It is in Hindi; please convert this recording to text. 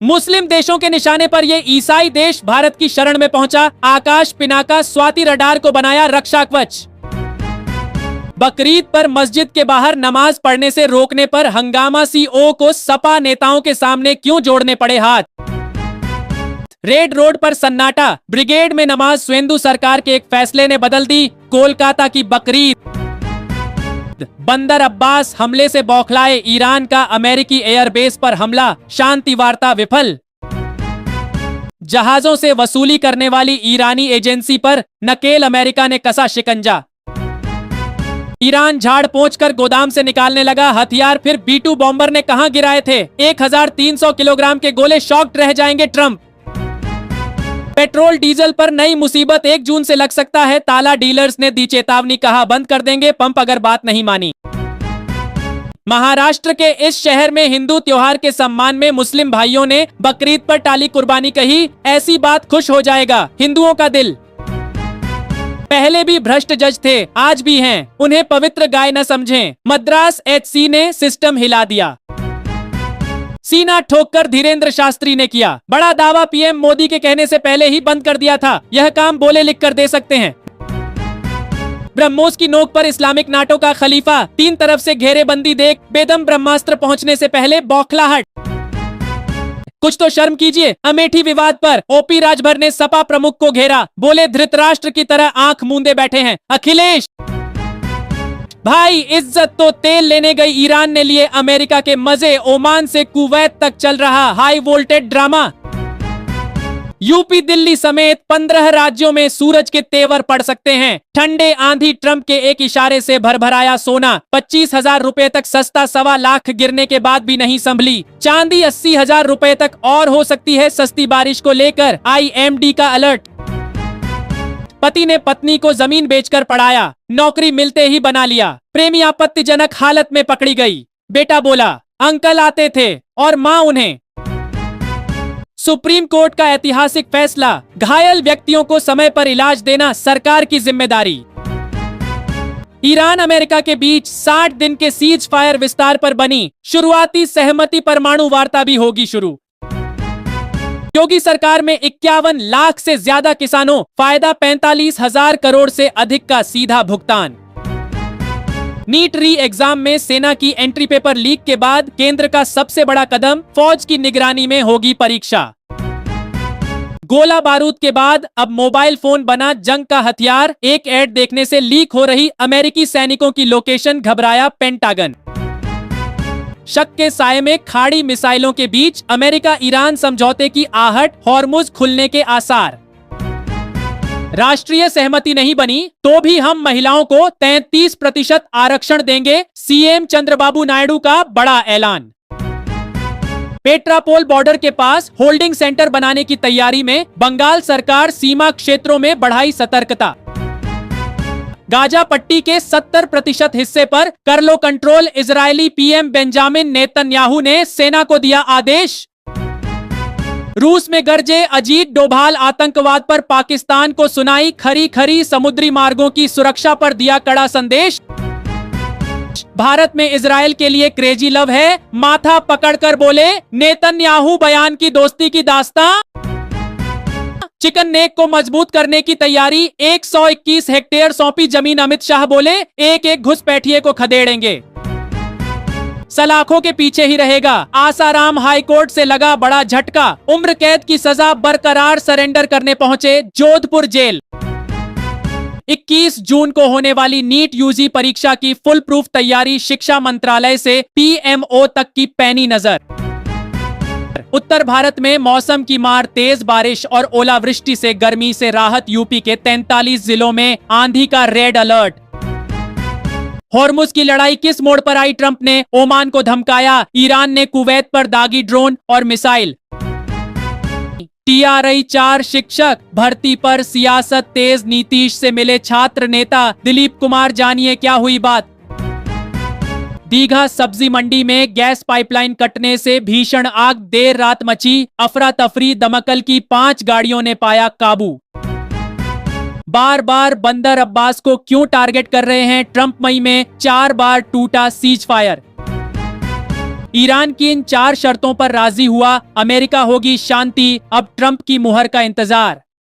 मुस्लिम देशों के निशाने पर ये ईसाई देश भारत की शरण में पहुंचा। आकाश पिनाका स्वाति रडार को बनाया रक्षा कवच। बकरीद पर मस्जिद के बाहर नमाज पढ़ने से रोकने पर हंगामा, सीओ को सपा नेताओं के सामने क्यों जोड़ने पड़े हाथ। रेड रोड पर सन्नाटा, ब्रिगेड में नमाज सुवेंदु सरकार के एक फैसले ने बदल दी कोलकाता की बकरीद। बंदर अब्बास हमले से बौखलाए, ईरान का अमेरिकी एयरबेस पर हमला, शांति वार्ता विफल। जहाजों से वसूली करने वाली ईरानी एजेंसी पर नकेल अमेरिका ने कसा शिकंजा। ईरान झाड़ पोंछ कर गोदाम से निकालने लगा हथियार, फिर B2 बॉम्बर ने कहां गिराए थे 1300 किलोग्राम के गोले, शॉक्ड रह जाएंगे ट्रंप। पेट्रोल डीजल पर नई मुसीबत, 1 जून से लग सकता है ताला, डीलर्स ने दी चेतावनी, कहा बंद कर देंगे पंप अगर बात नहीं मानी। महाराष्ट्र के इस शहर में हिंदू त्योहार के सम्मान में मुस्लिम भाइयों ने बकरीद पर टाली कुर्बानी, कही ऐसी बात खुश हो जाएगा हिंदुओं का दिल। पहले भी भ्रष्ट जज थे, आज भी हैं, उन्हें पवित्र गाय न समझें। मद्रास HC ने सिस्टम हिला दिया। सीना ठोककर धीरेन्द्र शास्त्री ने किया बड़ा दावा, PM मोदी के कहने से पहले ही बंद कर दिया था, यह काम बोले लिख कर दे सकते हैं। ब्रह्मोस की नोक पर इस्लामिक नाटो का खलीफा, 3 तरफ से घेरेबंदी देख बेदम ब्रह्मास्त्र पहुंचने से पहले बौखलाहट। कुछ तो शर्म कीजिए, अमेठी विवाद पर OP राजभर ने सपा प्रमुख को घेरा, बोले धृतराष्ट्र की तरह आंख मूंदे बैठे हैं अखिलेश। भाई इज्जत तो तेल लेने गई ईरान ने लिए अमेरिका के मजे, ओमान से कुवैत तक चल रहा high voltage drama. UP Delhi समेत 15 राज्यों में सूरज के तेवर पड़ सकते हैं। ठंडे आंधी, ट्रंप के एक इशारे से भरभराया सोना, 25,000 रुपए तक सस्ता, 1.25 लाख गिरने के बाद भी नहीं संभली। चांदी 80,000 रुपए तक और हो सकती है सस्ती, बारिश को लेकर IMD का अलर्ट। पति ने पत्नी को जमीन बेचकर पढ़ाया, नौकरी मिलते ही बना लिया, प्रेमी आपत्तिजनक हालत में पकड़ी गई। बेटा बोला अंकल आते थे और माँ उन्हें। सुप्रीम कोर्ट का ऐतिहासिक फैसला, घायल व्यक्तियों को समय पर इलाज देना सरकार की जिम्मेदारी। ईरान अमेरिका के बीच 60 दिन के सीज फायर विस्तार पर बनी शुरुआती सहमति, परमाणु वार्ता भी होगी शुरू। योगी सरकार में 51 लाख से ज्यादा किसानों, फायदा 45,000 करोड़ से अधिक का सीधा भुगतान। नीट री एग्जाम में सेना की एंट्री पेपर लीक के बाद केंद्र का सबसे बड़ा कदम, फौज की निगरानी में होगी परीक्षा। गोला बारूद के बाद अब मोबाइल फोन बना जंग का हथियार, एक ऐड देखने से लीक हो रही अमेरिकी सैनिकों की लोकेशन, घबराया पेंटागन। शक के साये में खाड़ी मिसाइलों के बीच अमेरिका ईरान समझौते की आहट, हॉर्मुज खुलने के आसार। राष्ट्रीय सहमति नहीं बनी तो भी हम महिलाओं को 33% आरक्षण देंगे, CM चंद्रबाबू नायडू का बड़ा ऐलान। पेट्रापोल बॉर्डर के पास होल्डिंग सेंटर बनाने की तैयारी में बंगाल सरकार, सीमा क्षेत्रों में बढ़ाई सतर्कता। गाजा पट्टी के 70% हिस्से पर कर लो control, Israeli PM Benjamin Netanyahu ने सेना को दिया आदेश। रूस में गरजे अजीत डोभाल, आतंकवाद पर पाकिस्तान को सुनाई खरी खरी, समुद्री मार्गों की सुरक्षा पर दिया कड़ा संदेश। भारत में इजरायल के लिए क्रेजी लव है, माथा पकड़कर बोले नेतन्याहू, बयान की दोस्ती की दास्तां। चिकन नेक को मजबूत करने की तैयारी, 121 हेक्टेयर सौंपी जमीन, अमित शाह बोले एक एक घुसपैठिए को खदेड़ेंगे। सलाखों के पीछे ही रहेगा, आसाराम हाईकोर्ट से लगा बड़ा झटका, उम्र कैद की सजा बरकरार, सरेंडर करने पहुंचे जोधपुर जेल। 21 जून को होने वाली नीट UG परीक्षा की फुल प्रूफ तैयारी, शिक्षा मंत्रालय से PMO तक की पैनी नजर। उत्तर भारत में मौसम की मार, तेज बारिश और ओलावृष्टि से गर्मी से राहत, यूपी के 43 जिलों में आंधी का रेड अलर्ट। हॉर्मुज की लड़ाई किस मोड़ पर आई, ट्रंप ने ओमान को धमकाया, ईरान ने कुवैत पर दागी ड्रोन और मिसाइल। TRI 4 शिक्षक भर्ती पर सियासत तेज, नीतीश से मिले छात्र नेता दिलीप कुमार, जानिए क्या हुई बात। दीघा सब्जी मंडी में गैस पाइपलाइन कटने से भीषण आग, देर रात मची अफरा तफरी, दमकल की 5 गाड़ियों ने पाया काबू। बार बार बंदर अब्बास को क्यों टारगेट कर रहे हैं ट्रंप, मई में 4 बार टूटा सीज फायर। ईरान की इन 4 शर्तों पर राजी हुआ, अमेरिका होगी शांति, अब ट्रंप की मुहर का इंतजार।